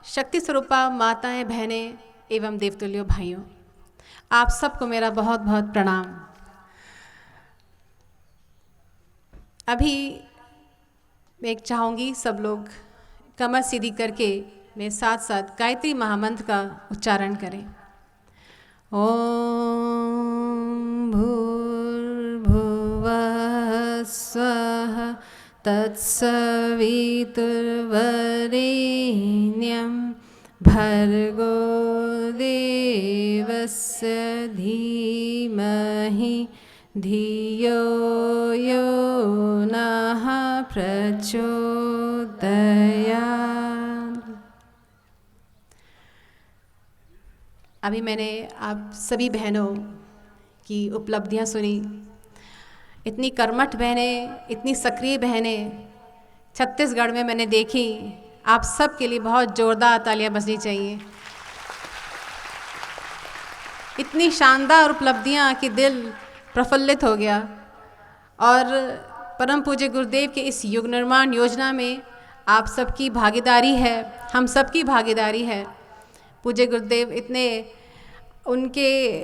शक्ति स्वरूपा माताएं, बहनें एवं देवतुल्यों भाइयों, आप सबको मेरा बहुत बहुत प्रणाम। अभी मैं चाहूँगी सब लोग कमर सीधी करके मेरे साथ साथ गायत्री महामंत्र का उच्चारण करें। ओम भूर्भुवः स्वः तत्सवितुर्वरेण्यं भर्गो देवस्य धीमहि धियो यो नः प्रचोदयात्। अभी मैंने आप सभी बहनों की उपलब्धियां सुनी। इतनी कर्मठ बहनें, इतनी सक्रिय बहनें छत्तीसगढ़ में मैंने देखी। आप सब के लिए बहुत ज़ोरदार तालियां बजनी चाहिए। इतनी शानदार उपलब्धियां कि दिल प्रफुल्लित हो गया। और परम पूज्य गुरुदेव के इस युग निर्माण योजना में आप सबकी भागीदारी है, हम सबकी भागीदारी है। पूज्य गुरुदेव इतने, उनके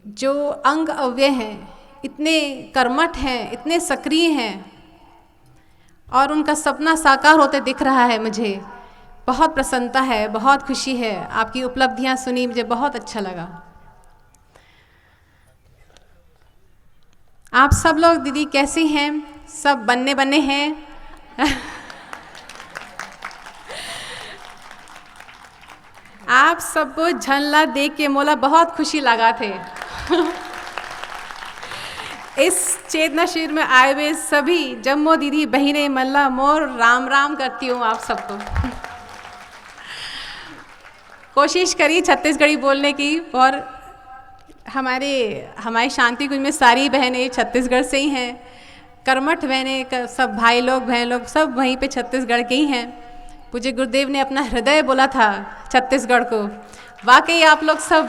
जो अंग अव्यय हैं, इतने कर्मठ हैं, इतने सक्रिय हैं और उनका सपना साकार होते दिख रहा है। मुझे बहुत प्रसन्नता है, बहुत खुशी है। आपकी उपलब्धियां सुनी, मुझे बहुत अच्छा लगा। आप सब लोग दीदी कैसी हैं? सब बन्ने बन्ने हैं? आप सबको झलना देख के मोला बहुत खुशी लगा थे। इस चेतना शिविर में आए हुए सभी जम्मो दीदी बहिने मल्ला मोर राम राम करती हूँ आप सबको। कोशिश करिए छत्तीसगढ़ी बोलने की। और हमारी शांति कुंज में सारी बहनें छत्तीसगढ़ से ही हैं। कर्मठ बहनें, सब भाई लोग बहन लोग सब वहीं पे छत्तीसगढ़ के ही हैं। पूज्य गुरुदेव ने अपना हृदय बोला था छत्तीसगढ़ को। वाकई आप लोग सब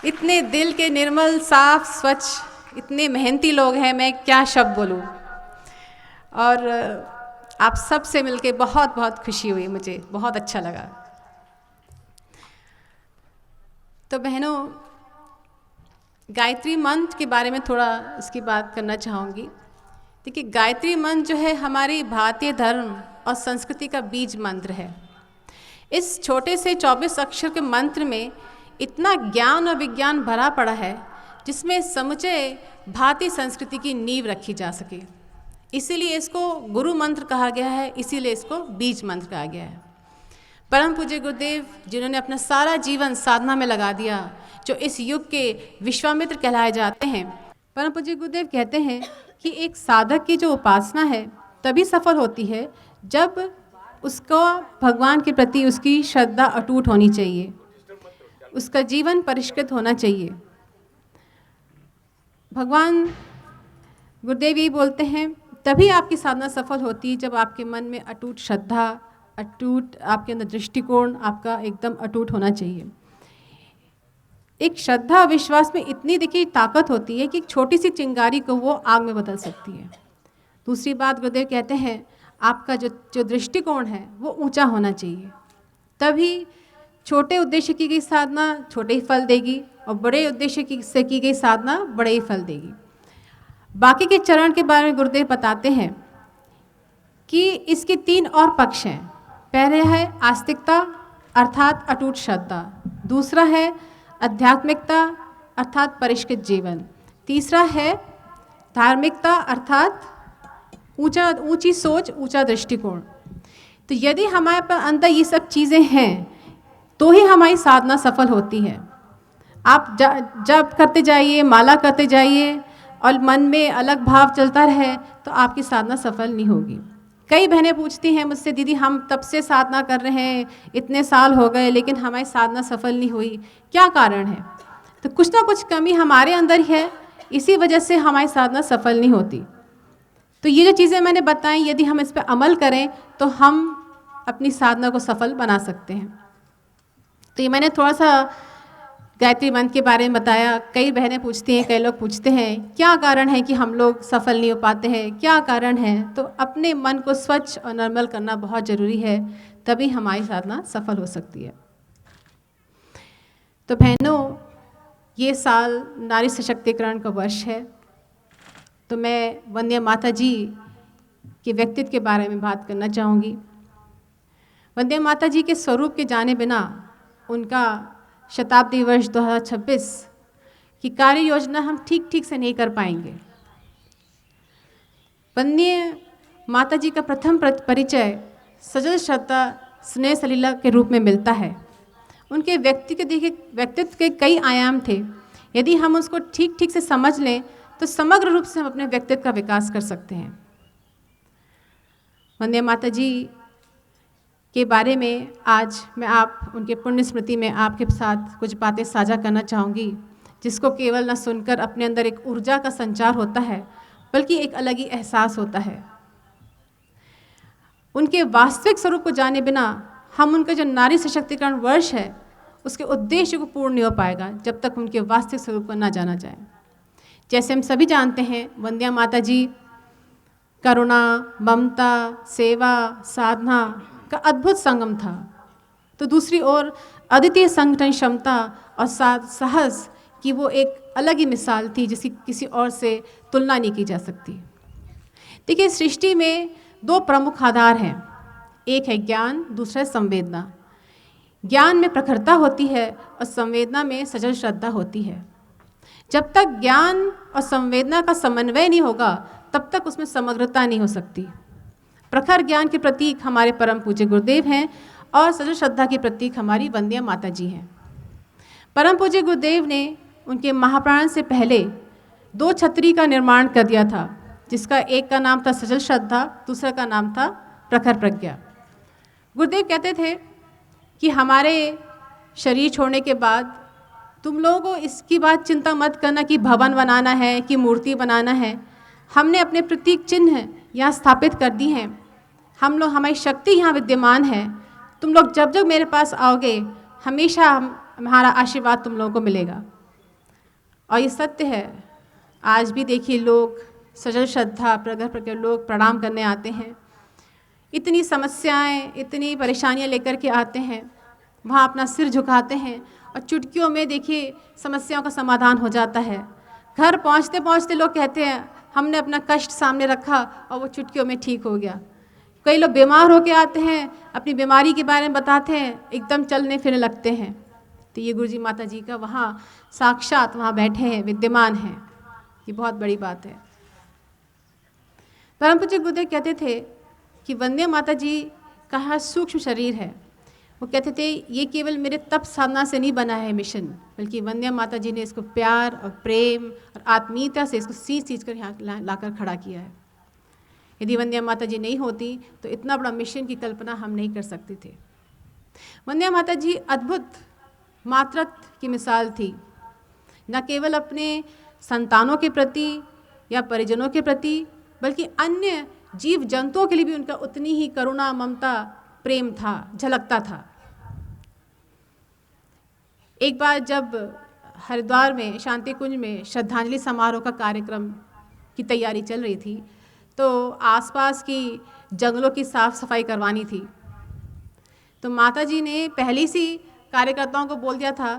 इतने दिल के निर्मल, साफ, स्वच्छ, इतने मेहनती लोग हैं, मैं क्या शब्द बोलूं। और आप सब से मिलके बहुत बहुत खुशी हुई, मुझे बहुत अच्छा लगा। तो बहनों, गायत्री मंत्र के बारे में थोड़ा इसकी बात करना चाहूँगी। देखिए, गायत्री मंत्र जो है हमारी भारतीय धर्म और संस्कृति का बीज मंत्र है। इस छोटे से 24 अक्षर के मंत्र में इतना ज्ञान और विज्ञान भरा पड़ा है जिसमें समुचे भारतीय संस्कृति की नींव रखी जा सके। इसीलिए इसको गुरु मंत्र कहा गया है, इसीलिए इसको बीज मंत्र कहा गया है। परम पूज्य गुरुदेव जिन्होंने अपना सारा जीवन साधना में लगा दिया, जो इस युग के विश्वामित्र कहलाए जाते हैं। परम पूज्य गुरुदेव कहते हैं कि एक साधक की जो उपासना है तभी सफल होती है जब उसको भगवान के प्रति उसकी श्रद्धा अटूट होनी चाहिए, उसका जीवन परिष्कृत होना चाहिए। भगवान गुरुदेव यही बोलते हैं, तभी आपकी साधना सफल होती है जब आपके मन में अटूट श्रद्धा, अटूट आपके अंदर दृष्टिकोण आपका एकदम अटूट होना चाहिए। एक श्रद्धा विश्वास में इतनी देखिए ताकत होती है कि एक छोटी सी चिंगारी को वो आग में बदल सकती है। दूसरी बात गुरुदेव कहते हैं, आपका जो दृष्टिकोण है वो ऊंचा होना चाहिए। तभी छोटे उद्देश्य की गई साधना छोटे ही फल देगी और बड़े उद्देश्य से की गई साधना बड़े ही फल देगी। बाकी के चरण के बारे में गुरुदेव बताते हैं कि इसके 3 और पक्ष हैं। पहले है आस्तिकता अर्थात अटूट श्रद्धा, दूसरा है आध्यात्मिकता अर्थात परिष्कृत जीवन, तीसरा है धार्मिकता अर्थात ऊंची सोच, ऊंचा दृष्टिकोण। तो यदि हमारे पर अंदर ये सब चीज़ें हैं तो ही हमारी साधना सफल होती है। आप जप करते जाइए, माला करते जाइए और मन में अलग भाव चलता रहे तो आपकी साधना सफल नहीं होगी। कई बहनें पूछती हैं मुझसे, दीदी हम तब से साधना कर रहे हैं, इतने साल हो गए लेकिन हमारी साधना सफल नहीं हुई, क्या कारण है? तो कुछ ना कुछ कमी हमारे अंदर ही है, इसी वजह से हमारी साधना सफल नहीं होती। तो ये जो चीज़ें मैंने बताई, यदि हम इस पर अमल करें तो हम अपनी साधना को सफल बना सकते हैं। तो ये मैंने थोड़ा सा गायत्री मंत्र के बारे में बताया। कई बहनें पूछती हैं, कई लोग पूछते हैं क्या कारण है कि हम लोग सफल नहीं हो पाते हैं, क्या कारण है? तो अपने मन को स्वच्छ और निर्मल करना बहुत ज़रूरी है, तभी हमारी साधना सफल हो सकती है। तो बहनों, ये साल नारी सशक्तिकरण का वर्ष है, तो मैं वंदे माता जी के व्यक्तित्व के बारे में बात करना चाहूँगी। वंदे माता जी के स्वरूप के जाने बिना उनका शताब्दी वर्ष 2026 की कार्य योजना हम ठीक से नहीं कर पाएंगे। वंदे माता जी का प्रथम परिचय सजल श्रद्धा स्नेह सलीला के रूप में मिलता है। उनके व्यक्तित्व के कई आयाम थे। यदि हम उसको ठीक से समझ लें तो समग्र रूप से हम अपने व्यक्तित्व का विकास कर सकते हैं। वंदे माता जी के बारे में आज मैं उनके पुण्य स्मृति में आपके साथ कुछ बातें साझा करना चाहूँगी, जिसको केवल न सुनकर अपने अंदर एक ऊर्जा का संचार होता है, बल्कि एक अलग ही एहसास होता है। उनके वास्तविक स्वरूप को जाने बिना हम उनका जो नारी सशक्तिकरण वर्ष है उसके उद्देश्य को पूर्ण नहीं हो पाएगा जब तक उनके वास्तविक स्वरूप को ना जाना जाए। जैसे हम सभी जानते हैं, वंदे माता जी करुणा, ममता, सेवा, साधना का अद्भुत संगम था। तो दूसरी ओर अद्वितीय संगठन क्षमता और साहस की वो एक अलग ही मिसाल थी, जिसकी किसी और से तुलना नहीं की जा सकती। देखिए, सृष्टि में दो प्रमुख आधार हैं, एक है ज्ञान, दूसरा है संवेदना। ज्ञान में प्रखरता होती है और संवेदना में सजल श्रद्धा होती है। जब तक ज्ञान और संवेदना का समन्वय नहीं होगा तब तक उसमें समग्रता नहीं हो सकती। प्रखर ज्ञान के प्रतीक हमारे परम पूज्य गुरुदेव हैं और सजल श्रद्धा के प्रतीक हमारी वंदे माता जी हैं। परम पूज्य गुरुदेव ने उनके महाप्राण से पहले 2 छतरी का निर्माण कर दिया था, जिसका एक का नाम था सजल श्रद्धा, दूसरा का नाम था प्रखर प्रज्ञा। गुरुदेव कहते थे कि हमारे शरीर छोड़ने के बाद तुम लोगों को इसकी बात चिंता मत करना कि भवन बनाना है कि मूर्ति बनाना है। हमने अपने प्रतीक चिन्ह यहाँ स्थापित कर दी हैं। हमारी शक्ति यहाँ विद्यमान है। तुम लोग जब जब मेरे पास आओगे हमेशा हमारा आशीर्वाद तुम लोगों को मिलेगा। और ये सत्य है। आज भी देखिए, लोग सजल श्रद्धा प्रखर प्रज्ञा लोग प्रणाम करने आते हैं। इतनी समस्याएं, इतनी परेशानियां लेकर के आते हैं, वहाँ अपना सिर झुकाते हैं और चुटकियों में देखिए समस्याओं का समाधान हो जाता है। घर पहुँचते पहुँचते लोग कहते हैं हमने अपना कष्ट सामने रखा और वो चुटकियों में ठीक हो गया। कई लोग बीमार होके आते हैं, अपनी बीमारी के बारे में बताते हैं, एकदम चलने फिरने लगते हैं। तो ये गुरुजी माता जी का वहाँ साक्षात वहाँ बैठे हैं, विद्यमान हैं। ये बहुत बड़ी बात है। परम पूज्य गुरुदेव कहते थे कि वंदे माता जी का सूक्ष्म शरीर है। वो कहते थे ये केवल मेरे तप साधना से नहीं बना है मिशन, बल्कि वंदे माता जी ने इसको प्यार और प्रेम और आत्मीयता से इसको सींच कर यहाँ लाकर खड़ा किया है। यदि वंदे माता जी नहीं होती तो इतना बड़ा मिशन की कल्पना हम नहीं कर सकते थे। वंदे माता जी अद्भुत मातृत्व की मिसाल थी, न केवल अपने संतानों के प्रति या परिजनों के प्रति, बल्कि अन्य जीव जंतुओं के लिए भी उनका उतनी ही करुणा, ममता, प्रेम था, झलकता था। एक बार जब हरिद्वार में शांति कुंज में श्रद्धांजलि समारोह का कार्यक्रम की तैयारी चल रही थी, तो आसपास की जंगलों की साफ सफाई करवानी थी। तो माता जी ने पहले से कार्यकर्ताओं को बोल दिया था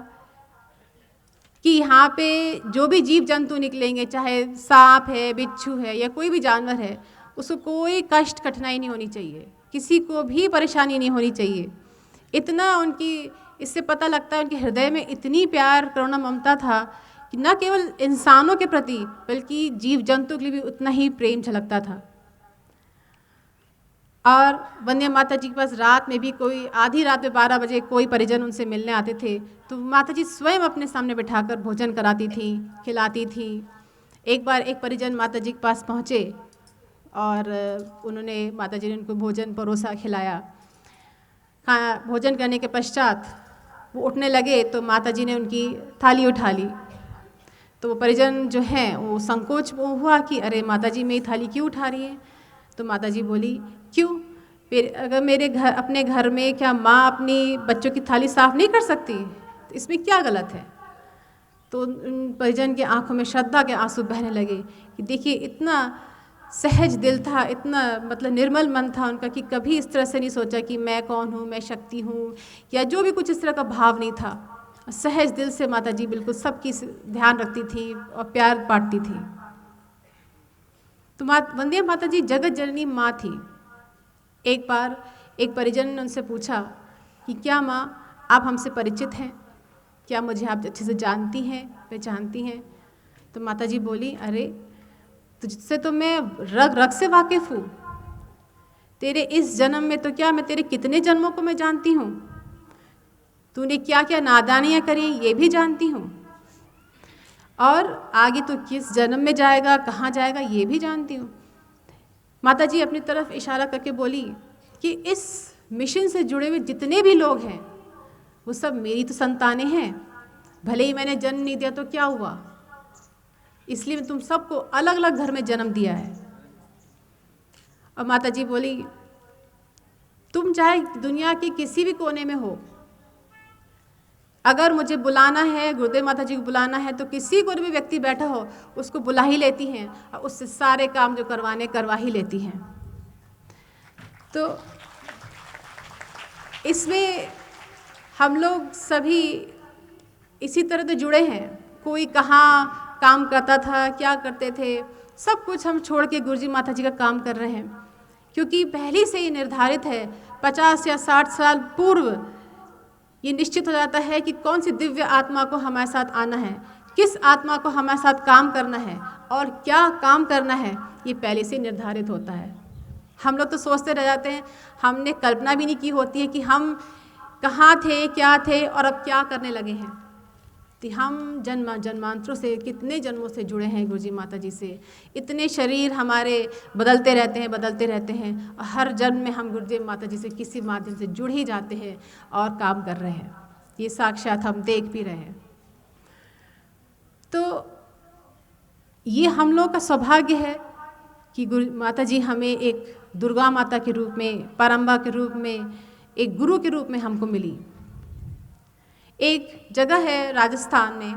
कि यहाँ पे जो भी जीव जंतु निकलेंगे, चाहे सांप है, बिच्छू है या कोई भी जानवर है, उसको कोई कष्ट कठिनाई नहीं होनी चाहिए, किसी को भी परेशानी नहीं होनी चाहिए। इतना उनकी, इससे पता लगता है उनके हृदय में इतनी प्यार, करुणा, ममता था कि न केवल इंसानों के प्रति बल्कि जीव जंतु के लिए भी उतना ही प्रेम झलकता था। और वंदे माता जी के पास रात में भी कोई आधी रात में 12 बजे कोई परिजन उनसे मिलने आते थे तो माता जी स्वयं अपने सामने बिठाकर भोजन कराती थी, खिलाती थी। एक बार एक परिजन माता जी के पास पहुँचे और उन्होंने, माता जी ने उनको भोजन परोसा, खिलाया। भोजन करने के पश्चात वो उठने लगे तो माता जी ने उनकी थाली उठा ली। तो वो परिजन जो हैं वो संकोच हुआ कि अरे माता जी मेरी थाली क्यों उठा रही है। तो माता जी बोली, क्यों, फिर अगर मेरे घर, अपने घर में क्या माँ अपनी बच्चों की थाली साफ़ नहीं कर सकती, तो इसमें क्या गलत है। तो उन परिजन की आंखों में श्रद्धा के आंसू बहने लगे कि देखिए इतना सहज दिल था, इतना मतलब निर्मल मन था उनका कि कभी इस तरह से नहीं सोचा कि मैं कौन हूँ, मैं शक्ति हूँ, या जो भी कुछ इस तरह का भाव नहीं था। सहज दिल से माता जी बिल्कुल सबकी ध्यान रखती थी और प्यार बांटती थी। तो वंदे माता जी जगत जननी माँ थी। एक बार एक परिजन ने उनसे पूछा कि क्या माँ आप हमसे परिचित हैं, क्या मुझे आप अच्छे से जानती हैं, पहचानती हैं? तो माता जी बोली, अरे तुझसे तो मैं रग रग से वाकिफ़ हूँ, तेरे इस जन्म में तो क्या, मैं तेरे कितने जन्मों को मैं जानती हूँ, तूने क्या क्या नादानियाँ करी ये भी जानती हूँ, और आगे तो किस जन्म में जाएगा, कहाँ जाएगा ये भी जानती हूँ। माता जी अपनी तरफ इशारा करके बोली कि इस मिशन से जुड़े हुए जितने भी लोग हैं वो सब मेरी तो संतानें हैं, भले ही मैंने जन्म नहीं दिया तो क्या हुआ, इसलिए मैं तुम सबको अलग अलग घर में जन्म दिया है। और माता जी बोली, तुम चाहे दुनिया के किसी भी कोने में हो, अगर मुझे बुलाना है, गुरुदेव माता जी को बुलाना है, तो किसी कोई भी व्यक्ति बैठा हो उसको बुला ही लेती हैं और उससे सारे काम जो करवाने करवा ही लेती हैं। तो इसमें हम लोग सभी इसी तरह तो जुड़े हैं। कोई कहाँ काम करता था, क्या करते थे, सब कुछ हम छोड़ के गुरुजी माता जी का काम कर रहे हैं, क्योंकि पहले से ही निर्धारित है, 50 या 60 साल पूर्व ये निश्चित हो जाता है कि कौन सी दिव्य आत्मा को हमारे साथ आना है, किस आत्मा को हमारे साथ काम करना है और क्या काम करना है, ये पहले से निर्धारित होता है। हम लोग तो सोचते रह जाते हैं, हमने कल्पना भी नहीं की होती है कि हम कहाँ थे, क्या थे और अब क्या करने लगे हैं। तो हम जन्मांतरों से, कितने जन्मों से जुड़े हैं गुरुजी माता जी से, इतने शरीर हमारे बदलते रहते हैं और हर जन्म में हम गुरुदेव माता जी से किसी माध्यम से जुड़ ही जाते हैं और काम कर रहे हैं। ये साक्षात हम देख भी रहे हैं। तो ये हम लोग का सौभाग्य है कि गुरु माता जी हमें एक दुर्गा माता के रूप में, परम्बा के रूप में, एक गुरु के रूप में हमको मिली। एक जगह है राजस्थान में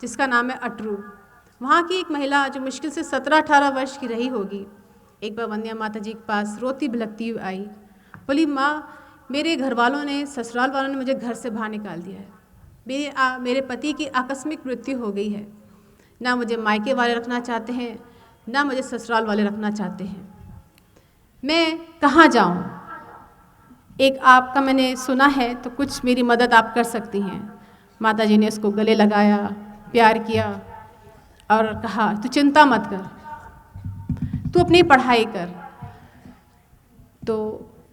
जिसका नाम है अटरू। वहाँ की एक महिला जो मुश्किल से 17-18 वर्ष की रही होगी, एक बार वंदना माता जी के पास रोती बिलखती हुई आई। बोली, माँ मेरे घर वालों ने, ससुराल वालों ने मुझे घर से बाहर निकाल दिया है, मेरे पति की आकस्मिक मृत्यु हो गई है, ना मुझे मायके वाले रखना चाहते हैं, ना मुझे ससुराल वाले रखना चाहते हैं, मैं कहाँ जाऊँ? एक आपका मैंने सुना है तो कुछ मेरी मदद आप कर सकती हैं। माता जी ने उसको गले लगाया, प्यार किया और कहा, तू चिंता मत कर, तू अपनी पढ़ाई कर। तो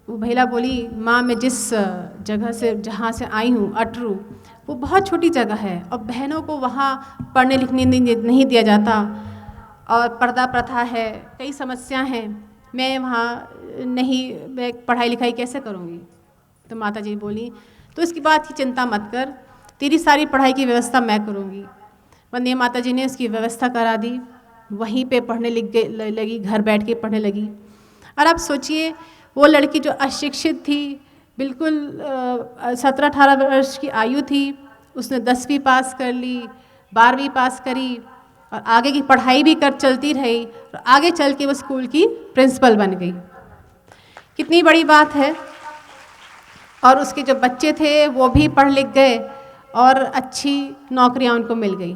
वो महिला बोली, माँ मैं जिस जगह से, जहाँ से आई हूँ, अटरू, वो बहुत छोटी जगह है और बहनों को वहाँ पढ़ने लिखने नहीं दिया जाता और पर्दा प्रथा है, कई समस्याएं हैं, मैं वहाँ नहीं, मैं पढ़ाई लिखाई कैसे करूँगी? तो माता जी बोली, तो इसकी बात की चिंता मत कर, तेरी सारी पढ़ाई की व्यवस्था मैं करूँगी। वंदना माता जी ने उसकी व्यवस्था करा दी, वहीं पे पढ़ने लगी, घर बैठ के पढ़ने लगी। और आप सोचिए, वो लड़की जो अशिक्षित थी, बिल्कुल 17-18 वर्ष की आयु थी, उसने 10वीं पास कर ली, 12वीं पास करी और आगे की पढ़ाई भी कर चलती रही और आगे चल के वो स्कूल की प्रिंसिपल बन गई। कितनी बड़ी बात है। और उसके जो बच्चे थे वो भी पढ़ लिख गए और अच्छी नौकरियां उनको मिल गई।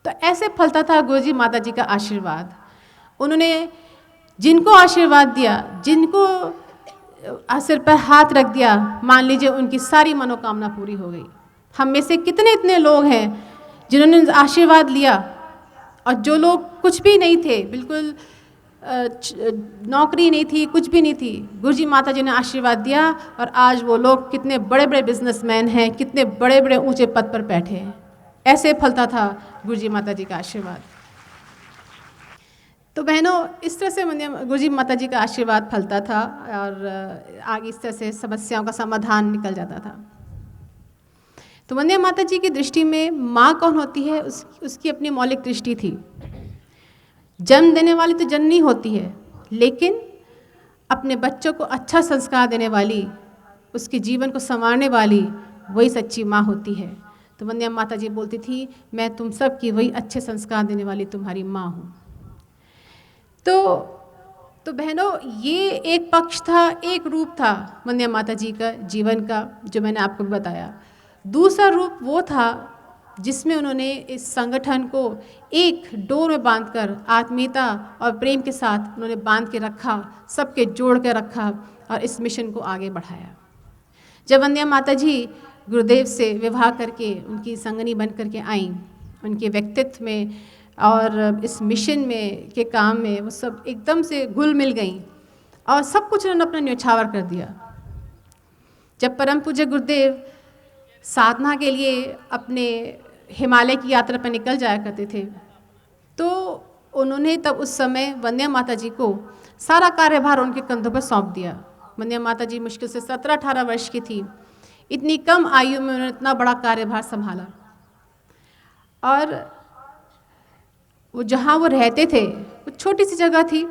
तो ऐसे फलता था गुरुजी माता जी का आशीर्वाद। उन्होंने जिनको आशीर्वाद दिया, जिनको सिर पर हाथ रख दिया, मान लीजिए उनकी सारी मनोकामना पूरी हो गई। हम में से कितने इतने लोग हैं जिन्होंने आशीर्वाद लिया और जो लोग कुछ भी नहीं थे, बिल्कुल नौकरी नहीं थी, कुछ भी नहीं थी, गुरुजी माता जी ने आशीर्वाद दिया और आज वो लोग कितने बड़े बड़े बिजनेसमैन हैं, कितने बड़े बड़े ऊंचे पद पर बैठे हैं। ऐसे फलता था गुरुजी माता जी का आशीर्वाद। तो बहनों, इस तरह से गुरुजी माता जी का आशीर्वाद फलता था और आगे इस तरह से समस्याओं का समाधान निकल जाता था। तो वंदना माता जी की दृष्टि में माँ कौन होती है, उसकी अपनी मौलिक दृष्टि थी। जन्म देने वाली तो जननी होती है, लेकिन अपने बच्चों को अच्छा संस्कार देने वाली, उसके जीवन को संवारने वाली, वही सच्ची माँ होती है। तो वंदना माता जी बोलती थी, मैं तुम सब की वही अच्छे संस्कार देने वाली तुम्हारी माँ हूँ। तो बहनों, ये एक पक्ष था, एक रूप था वंदे माता जी का जीवन का, जो मैंने आपको बताया। दूसरा रूप वो था जिसमें उन्होंने इस संगठन को एक डोर में बांधकर आत्मीयता और प्रेम के साथ उन्होंने बांध के रखा, सबके जोड़ के रखा और इस मिशन को आगे बढ़ाया। जब वंदे माता जी गुरुदेव से विवाह करके उनकी संगनी बन करके आईं, उनके व्यक्तित्व में और इस मिशन में के काम में वो सब एकदम से घुल मिल गईं और सब कुछ उन्होंने अपना न्यौछावर कर दिया। जब परम पूज्य गुरुदेव साधना के लिए अपने हिमालय की यात्रा पर निकल जाया करते थे, तो उन्होंने तब उस समय वंदे माता जी को सारा कार्यभार उनके कंधों पर सौंप दिया। वंदे माता जी मुश्किल से 17-18 वर्ष की थी। इतनी कम आयु में उन्होंने इतना बड़ा कार्यभार संभाला। और वो जहाँ वो रहते थे वो छोटी सी जगह थी,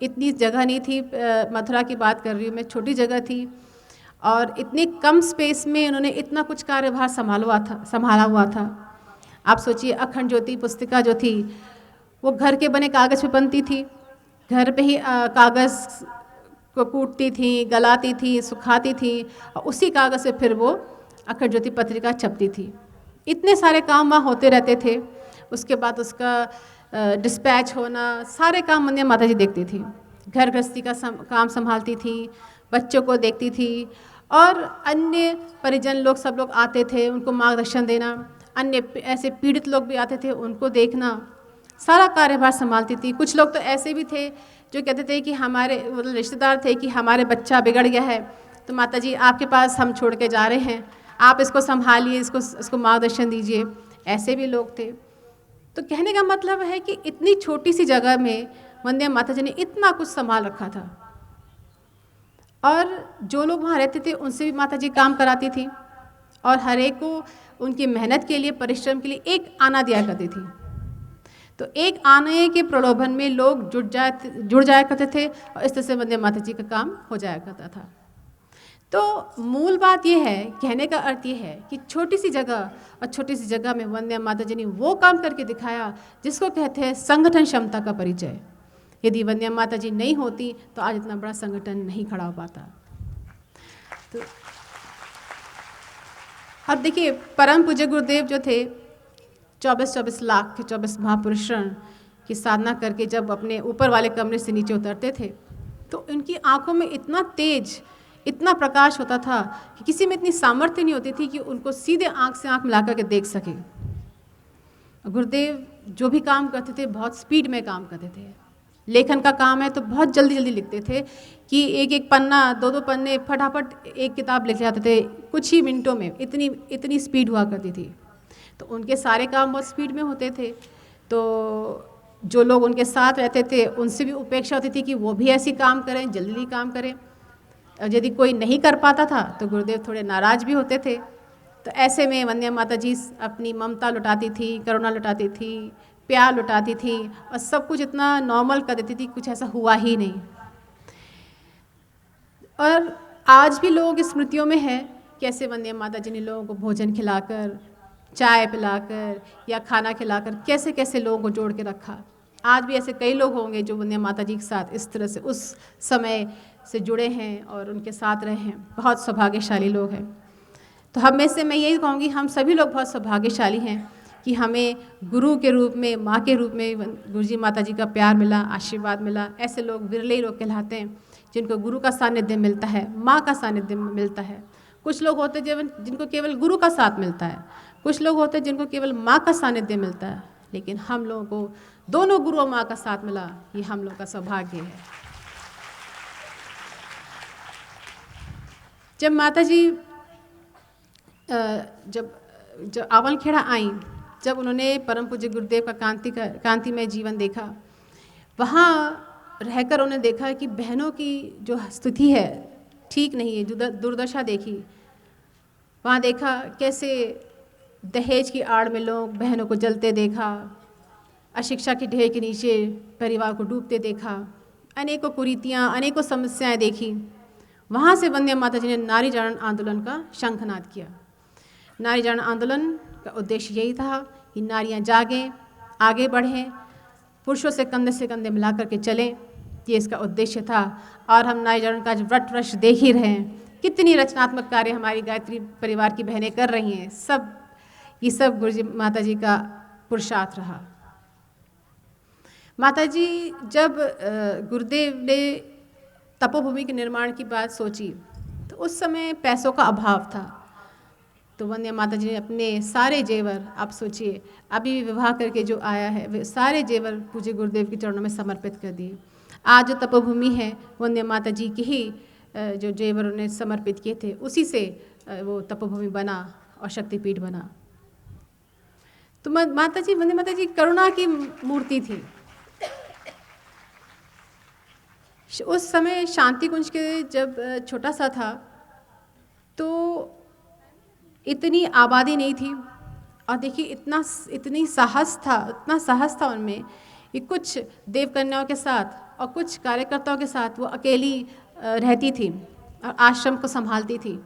इतनी जगह नहीं थी, मथुरा की बात कर रही हूँ मैं, छोटी जगह थी और इतनी कम स्पेस में उन्होंने इतना कुछ कार्यभार संभाला हुआ था। आप सोचिए, अखंड ज्योति पुस्तिका जो थी वो घर के बने कागज़ पे बनती थी, घर पे ही कागज़ को कूटती थी, गलाती थी, सुखाती थी और उसी कागज़ से फिर वो अखंड ज्योति पत्रिका छपती थी। इतने सारे काम वहाँ होते रहते थे। उसके बाद उसका डिस्पैच होना, सारे काम वंदे माता जी देखती थी। घर गृहस्थी का काम संभालती थी, बच्चों को देखती थी और अन्य परिजन लोग सब लोग आते थे, उनको मार्गदर्शन देना, अन्य ऐसे पीड़ित लोग भी आते थे, उनको देखना, सारा कार्यभार संभालती थी। कुछ लोग तो ऐसे भी थे जो कहते थे कि हमारे मतलब रिश्तेदार थे कि हमारे बच्चा बिगड़ गया है तो माता जी आपके पास हम छोड़ के जा रहे हैं, आप इसको संभालिए, इसको मार्गदर्शन दीजिए। ऐसे भी लोग थे। तो कहने का मतलब है कि इतनी छोटी सी जगह में वंदे माता जी ने इतना कुछ संभाल रखा था और जो लोग वहाँ रहते थे उनसे भी माता जी काम कराती थी और हर एक को उनकी मेहनत के लिए, परिश्रम के लिए एक आना दिया करती थी। तो एक आने के प्रलोभन में लोग जुड़ जाया करते थे और इस तरह से वंदे माता जी का काम हो जाया करता था। तो मूल बात यह है, कहने का अर्थ ये है कि छोटी सी जगह और छोटी सी जगह में वंदे माता जी ने वो काम करके दिखाया जिसको कहते हैं संगठन क्षमता का परिचय। यदि वंदे माता जी नहीं होती तो आज इतना बड़ा संगठन नहीं खड़ा हो पाता। तो अब देखिए, परम पूज्य गुरुदेव जो थे 24 लाख के 24 महापुरुषों की साधना करके जब अपने ऊपर वाले कमरे से नीचे उतरते थे तो इनकी आंखों में इतना तेज, इतना प्रकाश होता था कि किसी में इतनी सामर्थ्य नहीं होती थी कि उनको सीधे आंख से आंख मिलाकर के देख सके। गुरुदेव जो भी काम करते थे बहुत स्पीड में काम करते थे। लेखन का काम है तो बहुत जल्दी जल्दी लिखते थे कि एक एक पन्ना, दो दो पन्ने फटाफट एक किताब लिख जाते थे कुछ ही मिनटों में। इतनी स्पीड हुआ करती थी। तो उनके सारे काम बहुत स्पीड में होते थे। तो जो लोग उनके साथ रहते थे उनसे भी उपेक्षा होती थी कि वो भी ऐसी काम करें, जल्दी काम करें। और यदि कोई नहीं कर पाता था तो गुरुदेव थोड़े नाराज़ भी होते थे। तो ऐसे में वंदे माता जी अपनी ममता लुटाती थी, करुणा लुटाती थी, प्यार लुटाती थी और सब कुछ इतना नॉर्मल कर देती थी, कुछ ऐसा हुआ ही नहीं। और आज भी लोगों की स्मृतियों में है कैसे वंदे माता जी ने लोगों को भोजन खिलाकर, चाय पिलाकर या खाना खिलाकर कैसे कैसे लोगों को जोड़ के रखा। आज भी ऐसे कई लोग होंगे जो वंदे माता जी के साथ इस तरह से उस समय से जुड़े हैं और उनके साथ रहे हैं। बहुत सौभाग्यशाली लोग हैं। तो हम में से मैं यही कहूँगी, हम सभी लोग बहुत सौभाग्यशाली हैं कि हमें गुरु के रूप में, माँ के रूप में गुरुजी माता जी का प्यार मिला, आशीर्वाद मिला। ऐसे लोग विरले लोग कहलाते हैं जिनको गुरु का सानिध्य मिलता है, माँ का सानिध्य मिलता है। कुछ लोग होते हैं जिनको केवल गुरु का साथ मिलता है, कुछ लोग होते हैं जिनको केवल माँ का सानिध्य मिलता है, लेकिन हम लोगों को दोनों गुरु और माँ का साथ मिला। ये हम लोग का सौभाग्य है। जब माता जी जब आवलखेड़ा आई, जब उन्होंने परम पूज्य गुरुदेव का कांतिमय जीवन देखा, वहाँ रहकर उन्होंने देखा कि बहनों की जो स्थिति है ठीक नहीं है, दुर्दशा देखी। वहाँ देखा कैसे दहेज की आड़ में लोग बहनों को जलते देखा, अशिक्षा के ढेर के नीचे परिवार को डूबते देखा, अनेकों कुरीतियाँ, अनेकों समस्याएं देखी। वहाँ से वंदे माता जी ने नारी जागरण आंदोलन का शंखनाद किया। नारी जागरण आंदोलन का उद्देश्य यही था कि नारियाँ जागें, आगे बढ़ें, पुरुषों से कंधे मिला करके चलें, ये इसका उद्देश्य था। और हम नारीजन का व्रत वृक्ष देख ही रहे हैं, कितनी रचनात्मक कार्य हमारी गायत्री परिवार की बहनें कर रही हैं। ये सब गुरु जी माता जी का पुरुषार्थ रहा। माता जी जब गुरुदेव ने तपोभूमि के निर्माण की बात सोची तो उस समय पैसों का अभाव था। तो वंदे माता जी ने अपने सारे जेवर, आप सोचिए अभी विवाह करके जो आया है वे सारे जेवर पूज्य गुरुदेव के चरणों में समर्पित कर दिए। आज जो तपोभूमि है वंदे माता जी की ही जो जेवर उन्हें समर्पित किए थे उसी से वो तपोभूमि बना और शक्तिपीठ बना। तो माता जी, वंदे माता जी करुणा की मूर्ति थी। उस समय शांति कुंज के जब छोटा सा था तो इतनी आबादी नहीं थी, और देखिए इतनी साहस था उनमें कि कुछ देव कन्याओं के साथ और कुछ कार्यकर्ताओं के साथ वो अकेली रहती थी और आश्रम को संभालती थी।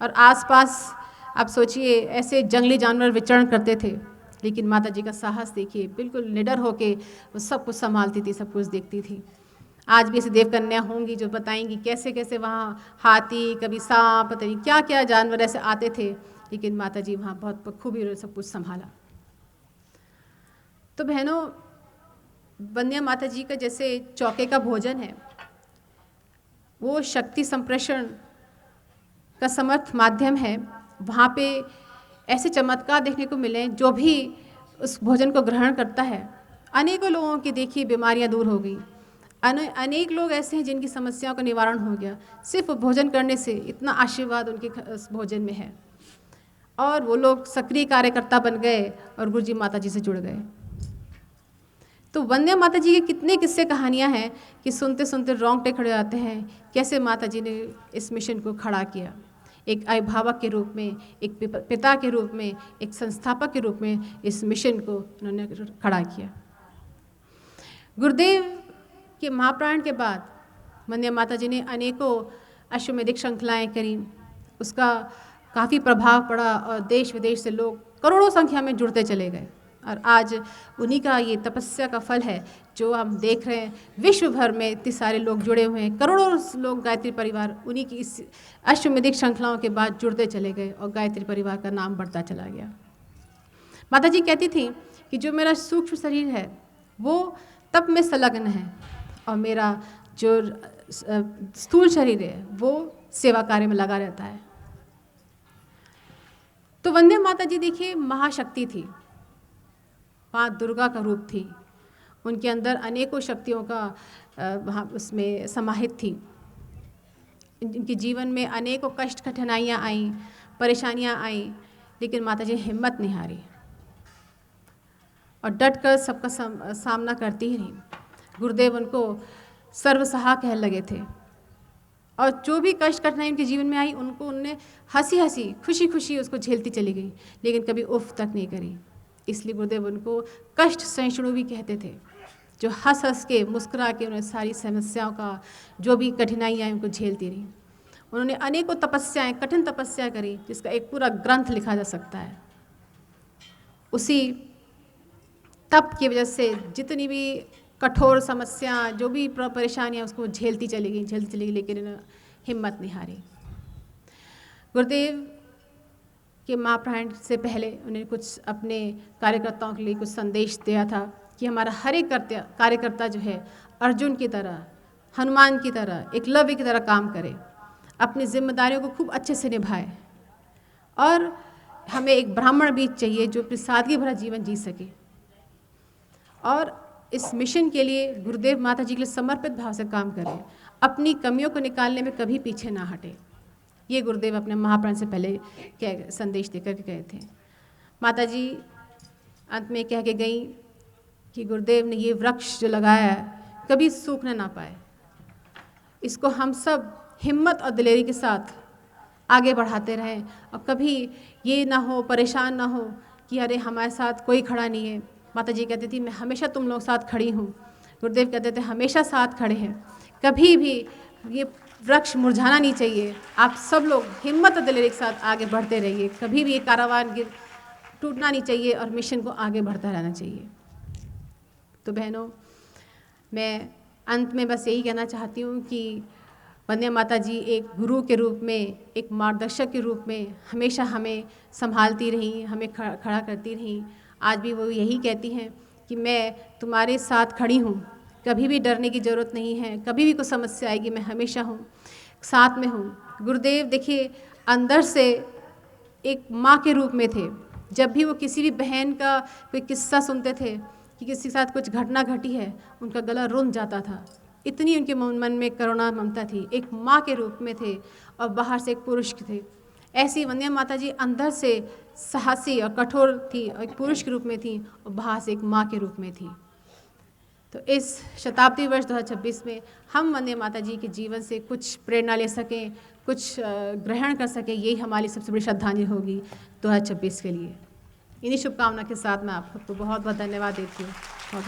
और आसपास आप सोचिए ऐसे जंगली जानवर विचरण करते थे, लेकिन माता जी का साहस देखिए, बिल्कुल निडर होके वो सब कुछ संभालती थी, सब कुछ देखती थी। आज भी ऐसे देव कन्या होंगी जो बताएंगी कैसे कैसे वहाँ हाथी, कभी सांप, पता नहीं क्या क्या जानवर ऐसे आते थे, लेकिन माता जी वहाँ बहुत बखूबी सब कुछ संभाला। तो बहनों, वंदे माता जी का जैसे चौके का भोजन है वो शक्ति संप्रेषण का समर्थ माध्यम है। वहाँ पे ऐसे चमत्कार देखने को मिले, जो भी उस भोजन को ग्रहण करता है अनेकों लोगों की देखिए बीमारियाँ दूर हो गई। अनेक लोग ऐसे हैं जिनकी समस्याओं का निवारण हो गया सिर्फ भोजन करने से। इतना आशीर्वाद उनके भोजन में है, और वो लोग सक्रिय कार्यकर्ता बन गए और गुरु जी माता जी से जुड़ गए। तो वंदे माता जी के कितने किस्से कहानियां हैं कि सुनते सुनते रोंगटे खड़े आते हैं, कैसे माता जी ने इस मिशन को खड़ा किया, एक अभिभावक के रूप में, एक पिता के रूप में, एक संस्थापक के रूप में इस मिशन को उन्होंने खड़ा किया। गुरुदेव के महाप्राण के बाद वंदे माता जी ने अनेकों अश्वमेधिक श्रृंखलाएँ करी, उसका काफ़ी प्रभाव पड़ा और देश विदेश से लोग करोड़ों संख्या में जुड़ते चले गए। और आज उन्हीं का ये तपस्या का फल है जो हम देख रहे हैं, विश्व भर में इतने सारे लोग जुड़े हुए हैं, करोड़ों लोग गायत्री परिवार उन्हीं की इस अश्वमेधिक श्रृंखलाओं के बाद जुड़ते चले गए और गायत्री परिवार का नाम बढ़ता चला गया। माता जी कहती थी कि जो मेरा सूक्ष्म शरीर है वो तप में संलग्न है और मेरा जो स्थूल शरीर है वो सेवा कार्य में लगा रहता है। तो वंदे माता जी देखिए महाशक्ति थी, माँ दुर्गा का रूप थी, उनके अंदर अनेकों शक्तियों का वहाँ उसमें समाहित थी। इनके जीवन में अनेकों कष्ट कठिनाइयाँ आईं, परेशानियाँ आईं, लेकिन माता जी हिम्मत नहीं हारी और डट कर सबका सामना करती ही रही। गुरुदेव उनको सर्वसहा कह लगे थे, और जो भी कष्ट कठिनाई उनके जीवन में आई उनने हंसी हंसी खुशी खुशी उसको झेलती चली गई, लेकिन कभी उफ तक नहीं करी। इसलिए गुरुदेव उनको कष्ट सहिष्णु भी कहते थे, जो हंस हंस के मुस्कुरा के उन्हें सारी समस्याओं का जो भी कठिनाइयाँ आई उनको झेलती रही। उन्होंने अनेकों तपस्याएं, कठिन तपस्या करी, जिसका एक पूरा ग्रंथ लिखा जा सकता है। उसी तप की वजह से जितनी भी कठोर समस्या, जो भी परेशानियाँ उसको झेलती चली गई, लेकिन हिम्मत नहीं हारी। गुरुदेव के महाप्राण से पहले उन्हें कुछ अपने कार्यकर्ताओं के लिए कुछ संदेश दिया था कि हमारा हर एक कार्यकर्ता जो है अर्जुन की तरह, हनुमान की तरह, एकलव्य की तरह काम करे, अपनी जिम्मेदारियों को खूब अच्छे से निभाए, और हमें एक ब्राह्मण बीज चाहिए जो अपनी सादगी भरा जीवन जी सके। और इस मिशन के लिए गुरुदेव माता जी के लिए समर्पित भाव से काम करें, अपनी कमियों को निकालने में कभी पीछे ना हटे। ये गुरुदेव अपने महाप्राण से पहले संदेश देकर के गए थे। माता जी अंत में कह के गई कि गुरुदेव ने ये वृक्ष जो लगाया है कभी सूखने ना पाए, इसको हम सब हिम्मत और दिलेरी के साथ आगे बढ़ाते रहें, और कभी ये ना हो, परेशान ना हो कि अरे हमारे साथ कोई खड़ा नहीं है। माता जी कहती थी मैं हमेशा तुम लोग साथ खड़ी हूँ। गुरुदेव कहते थे हमेशा साथ खड़े हैं, कभी भी ये वृक्ष मुरझाना नहीं चाहिए। आप सब लोग हिम्मत और दिलेरी के साथ आगे बढ़ते रहिए, कभी भी ये कारावान टूटना नहीं चाहिए और मिशन को आगे बढ़ता रहना चाहिए। तो बहनों, मैं अंत में बस यही कहना चाहती हूँ कि वंदे माता जी एक गुरु के रूप में, एक मार्गदर्शक के रूप में हमेशा हमें संभालती रहीं, हमें खड़ा करती रहीं। आज भी वो यही कहती हैं कि मैं तुम्हारे साथ खड़ी हूँ, कभी भी डरने की ज़रूरत नहीं है, कभी भी कोई समस्या आएगी मैं हमेशा हूँ, साथ में हूँ। गुरुदेव देखिए अंदर से एक माँ के रूप में थे। जब भी वो किसी भी बहन का कोई किस्सा सुनते थे कि किसी के साथ कुछ घटना घटी है, उनका गला रुंध जाता था। इतनी उनके मन में करुणा ममता थी, एक माँ के रूप में थे और बाहर से एक पुरुष थे। ऐसी वंदे माता जी अंदर से साहसी और कठोर थी और एक पुरुष के रूप में थी और बाहर से एक माँ के रूप में थी। तो इस शताब्दी वर्ष 2026 में हम वंदे माता जी के जीवन से कुछ प्रेरणा ले सकें, कुछ ग्रहण कर सकें, यही हमारी सबसे बड़ी श्रद्धांजलि होगी 2026 के लिए। इन्हीं शुभकामना के साथ मैं आप सबको बहुत बहुत धन्यवाद देती हूँ। बहुत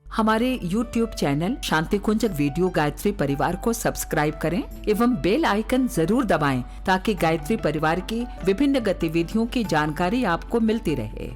हमारे YouTube चैनल शांति कुंज वीडियो गायत्री परिवार को सब्सक्राइब करें एवं बेल आइकन जरूर दबाएं ताकि गायत्री परिवार की विभिन्न गतिविधियों की जानकारी आपको मिलती रहे।